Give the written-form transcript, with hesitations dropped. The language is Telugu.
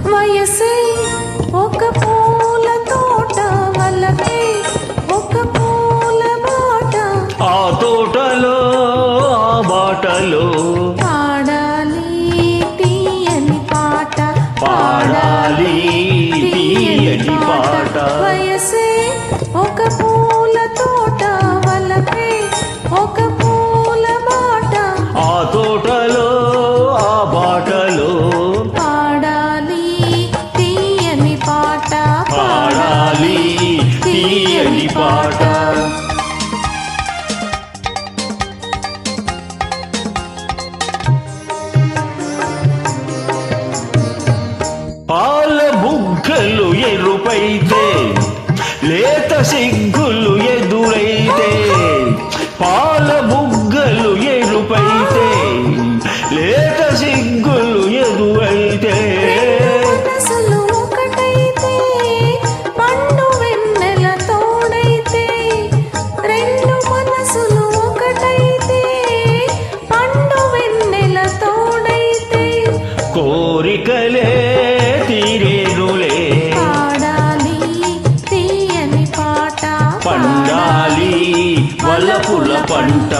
వయసే ఒక పూల తోట వలపే ఒక పూల బాట ఆ తోటలో ఆ బాటలో పాడాలి తీయని పాట పాడాలి తీయని పాట వయసే ఒక పూల తోట వలపే ఒక పూల బాట ఆ తోటలో ఆ బాటలో పాడాలి తీయని పాట పాడాలి తీయని పాట పాల బుగ్గలు ఎరుపైతే లేత సిగ్గులు ఎదురైతే పాల బుగ్గలు ఎరుపైతే లేత సిగ్గులు ఎదురైతే మనసులు ఒకటైతే పండు వెన్నెల తోడైతే రెండు మనసులు ఒకటైతే పండు వెన్నెల తోడైతే కోరికలే తీరేనులే పాడాలి తీయని పాట పండాలి వలపుల పంట